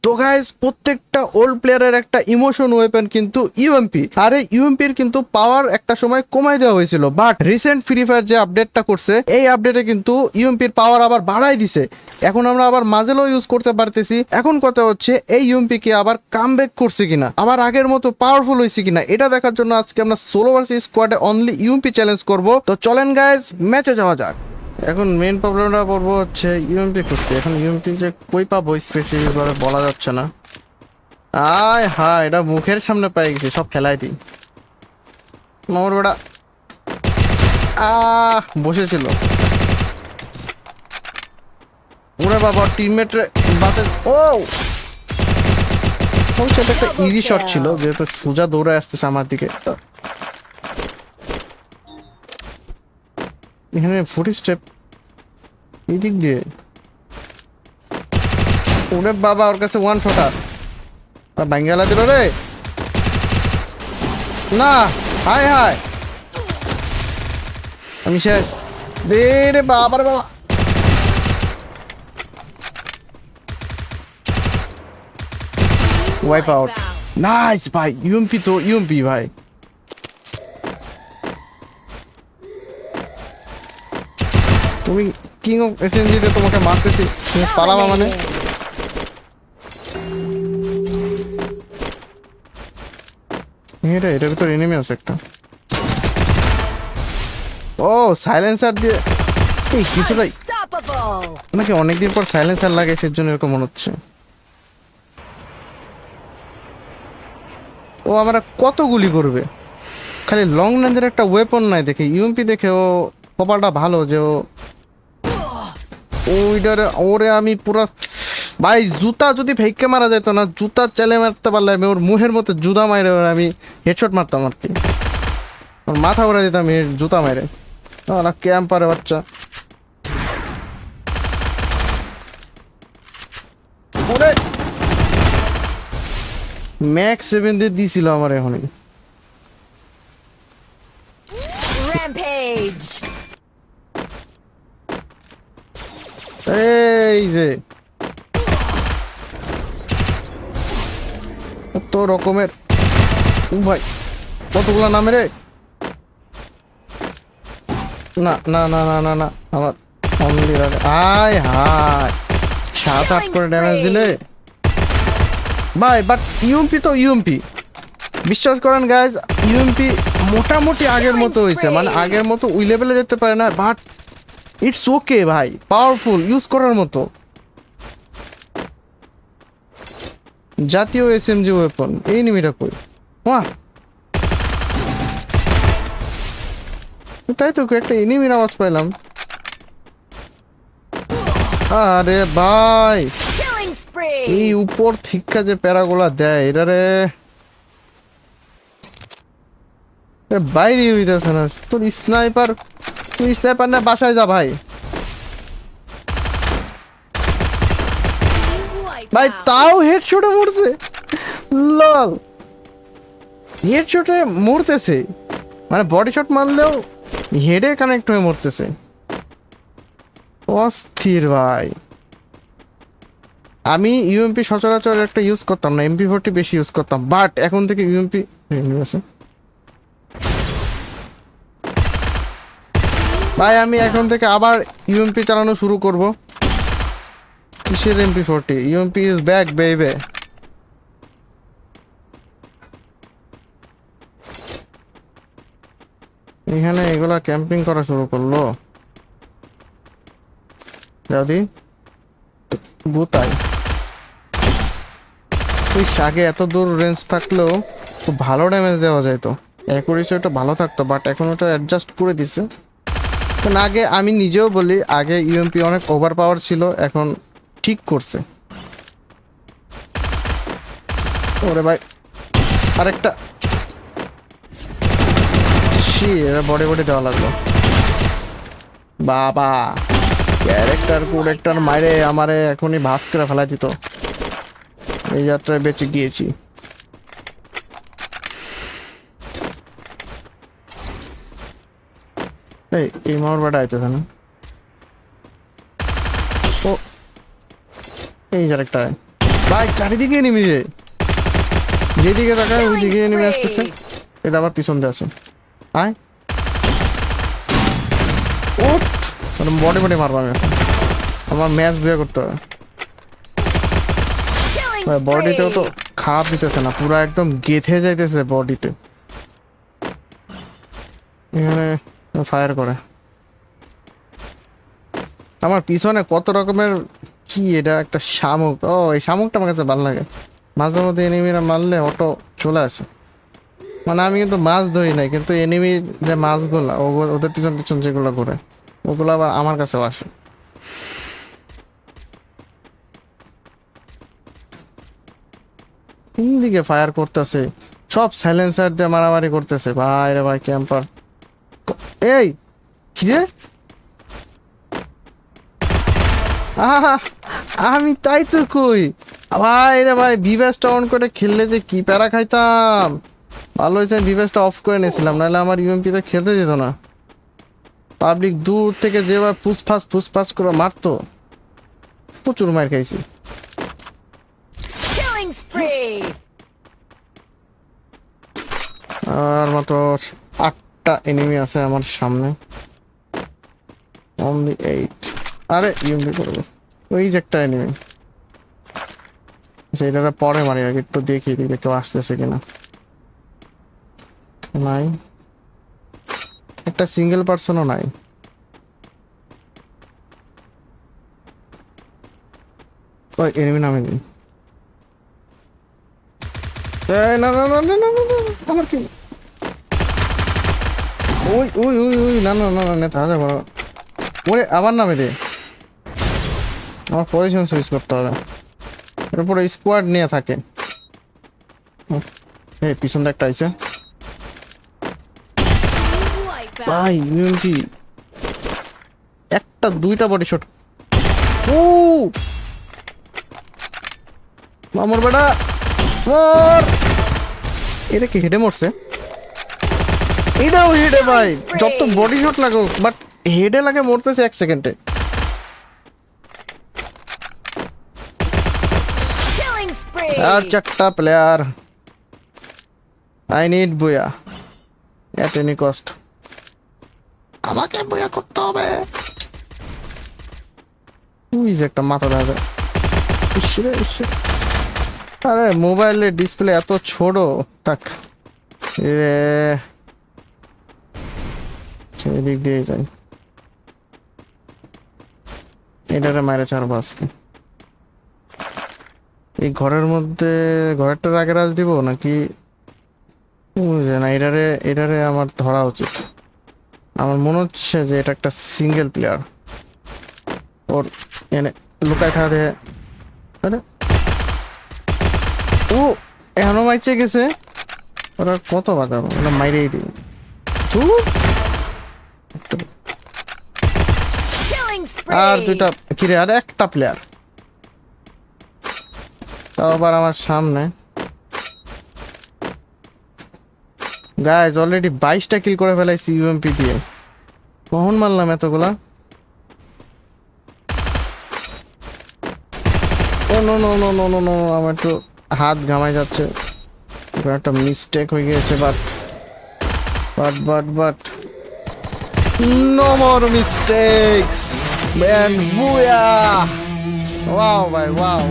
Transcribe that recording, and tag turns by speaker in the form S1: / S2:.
S1: তো গাইস প্রত্যেকটা ওল্ড প্লেয়ারের একটা ইমোশন ওয়েপন কিন্তু ইউএমপি, আর এই ইউএমপির কিন্তু পাওয়ার একটা সময় কমাই দেওয়া হয়েছিল, বাট রিসেন্ট ফ্রি ফায়ার যে আপডেটটা করছে এই আপডেটে কিন্তু ইউএমপির পাওয়ার আবার বাড়াই দিছে। এখন আমরা আবার মাজেলও ইউজ করতে পারতেছি। এখন কথা হচ্ছে এই ইউএমপি কি আবার কামব্যাক করছে কিনা, আবার আগের মতো পাওয়ারফুল হয়েছে কিনা, এটা দেখার জন্য আজকে আমরা সোলো ভার্সেস স্কোয়াডে অনলি ইউএমপি চ্যালেঞ্জ করব। তো চলেন গাইস ম্যাচে যাওয়া যাক। এখন মেইন প্রবলেমটা পড়বো হচ্ছে ইউএমপি খুঁজতে। এখন ইউএমপি যে কই পাবো স্পেসিফিক ভাবে বলা যাচ্ছে না। আয় হ্যাঁ, এটা মুখের সামনে পেয়ে গেছি, সব ফেলাই দিই। আমার বেটা বসেছিল। ওরে বাবা, টিমমেট বাতে। ও সেটা একটা ইজি শট ছিল, যেহেতু সোজা দৌড়ে আসতেছে আমার দিকে। এখানে ফুট স্টেপ এই দিক দিয়ে। ওরে বাবা, ওর কাছে ওয়ান ফোটার বাঙ্গালা দিল রে। না, হায় হায়, আমি শেষ। দে রে বাবার বাবা। Wipe out. নাইস ভাই, ইউএমপি তো ইউএমপি ভাই। তুমি কিং অফ এসএমজি তে তোমাকে মারতেছি, তুমি পালাবা মানে? এটার ভিতর এনিমি আছে একটা। ও সাইলেন্সার দিয়ে এই কিছুটাই নাকি অনেকদিন পর সাইলেন্সার লাগাইছে, এর জন্য এরকম মনে হচ্ছে। ও আমরা কত গুলি করবে, খালি লং রেঞ্জের একটা ওয়েপন নাই দেখে। ইউএমপি দেখে ও কপালটা ভালো যে ও ওইটারে ওরে আমি পুরো ভাই জুতা যদি ফেঁকে মারা যেত না, জুতা চেলে মারতে পারলে আমি ওর মুহের মতো জুতা মারে আমি হেডশট মারতাম আর কি। ওর মাথা উড়ে দিতাম জুতা মেরে। না ক্যাম্পারে বাচ্চা। ওরে ম্যাক্স 7 দিয়ে দিছিল আমার এখনই। এই যে কত রকমের ভাই, কতগুলো নামে রে। না না না না না না, আমার আয় হায় 7-8 করে ড্যামেজ দিলে ভাই। বাট ইউএমপি তো ইউএমপি, বিশ্বাস করেন গাইজ, ইউএমপি মোটামুটি আগের মতো হয়েছে, মানে আগের মতো ওই লেভেলে যেতে পারে না, বাট ইটস ওকে ভাই, পাওয়ারফুল, ইউজ করার মতো জাতীয় এসএমজি ওয়েপন। এই নিমিটা কই? বাহ, তাই তো একটা এনিমির আওয়াজ পাইলাম। আরে ভাই, এই উপর থেকে যে প্যারাগুলা দেয় এটারে বাইরে হইতেছে না। তোর স্নাইপার, তুই স্নাইপার না বাসায় যা ভাই। ভাই তাও হেডশটে মরছে, লল হেডশটে মরতেছে, মানে বডি শট মারলেও হেডে কানেক্ট হয়ে মরতেছে। অস্থির ভাই। আমি ইউএমপি সচরাচর একটা ইউজ করতাম না, MP40 বেশি ইউজ করতাম, বাট এখন থেকে ইউএমপি আছে ভাই। আমি এখন থেকে আবার ইউএমপি চালানো শুরু করব। কিসের MP40? UMP is back baby. এখানে এগুলা ক্যাম্পিং করা শুরু করলো যদি গুতাই। ওই আগে এত দূর রেঞ্জ থাকলেও খুব ভালো ড্যামেজ দেওয়া যায়, তো অ্যাকুরেসি ওটা ভালো থাকতো, বাট এখন ওটা অ্যাডজাস্ট করে দিছে। কারণ আগে আমি নিজেও বলি, আগে ইউএমপি অনেক ওভার পাওয়ার ছিল, এখন ঠিক করছে। ওরে ভাই আরেকটা বডি বডি দেওয়া লাগলো। বাবা ক্যারেক্টার মাইরে আমারে এখনই ভাস করে ফেলা দিত। এই যাত্রায় বেঁচে গিয়েছি। এই মার বাড়া আইতেছে না। ও এই যার একটা ভাই চারিদিকে এনিমি, যেদিকে তাকায় ওইদিকে এনিমি আসতেছে। এটা আবার পিছন দিয়ে আসে, আয় ওঠ, বডি বডি মারবো আমি এখন, আমার ম্যাচ বিয়ে করতে হবে। বডিতেও তো খারাপ দিতেছে না, পুরো একদম গেথে যাইতেছে বডিতে। এখানে ফায়ার করে আমার পিছনে কত রকমের, কি এটা একটা শামুক, ও এই শামুকটা আমার কাছে ভালো লাগে। মাঝে মধ্যে এনিমিরা মারলে অটো চলে আসে, মানে আমি কিন্তু মাছ ধরি নাই, কিন্তু এনিমির যে মাছগুলা ওদের পিছন পিছন যেগুলো ঘুরে ওগুলো আবার আমার কাছেও আসে। কোন দিকে ফায়ার করতেছে, সব সাইলেন্সার দিয়ে মারামারি করতেছে। ভাই রে ভাই ক্যাম্পার, এই কি রে, আমি তাই তো কই ভাই রে ভাই, ভিভ্যাসটা অন করে খেললে যে কি প্যারা খাইতাম। ভালো হয়েছে আমি ভিভ্যাসটা অফ করে নিয়েছিলাম, নাহলে আমার ইউএমপিতে খেলতে যেত না। পাবলিক দূর থেকে যেভাবে ফুসফাস করে মারতো, প্রচুর মার খাইছি। আর মাত্র 8টা এনিমি আছে আমার সামনে, অনলি 8। আরে ইউএমপি করবো, ওই যে একটা এনিমি, সেটা পরে মারি, আগে একটু দেখি দিকে কেউ আসতেছে কিনা। নাই, একটা সিঙ্গেল পার্সনও নাই। ওই এনিমি নামে দিন, না না না না না না, আমার কি, ওই ওই ওই ওই না না না না, তাহলে বড় ওরে আবার নামে দে, আমার পজিশন সুইচ করতে হবে। এরপরে স্কোয়াড নিয়ে থাকে, এই পিছন দিয়ে একটা আইছে ভাই, ইউএমপি একটা দুইটা বডি শট। ও মামুর বেটা মর, এটা কি হেডে মরছে? এটাও হেডে ভাই, যত বডি শট লাগুক বাট হেডে লাগে মরতেছে 1 সেকেন্ডে। আর 4টা প্লেয়ার, আই নিড বুয়া এট এনি কস্ট, আমাকে বুয়া করতে হবে। তুই যে একটা মাথা দেখা যায়, আরে মোবাইলের ডিসপ্লে এত ছোট, থাক রে, সেদিক দিয়ে যাই, এটারে মাইরে ছাড়বো আজকে। এই ঘরের মধ্যে ঘরেরটার আগে রাজ দিব নাকি বুঝে না, এটারে আমার ধরা উচিত। আমার মনে হচ্ছে যে এটা একটা সিঙ্গেল প্লেয়ার, ওর এনে লুকায় থাকা দেখে। আরে ও এখনো মাইচে গেছে, ওরা কত বাজাবো, ওরা মাইরেই দিই। আর দুইটা কিরে, আর একটা প্লেয়ার, তাও আবার আমার সামনে। গাইজ অলরেডি 22টা কিল করে ফেলাইছি ইউএমপি দিয়ে। কখন মারলাম এতগুলা? Oh no no no no no no, আমার একটু হাত ঘামাই যাচ্ছে, একটা মিস্টেক হয়ে গিয়েছে। But no more mistakes and booyah! Wow ভাই, wow.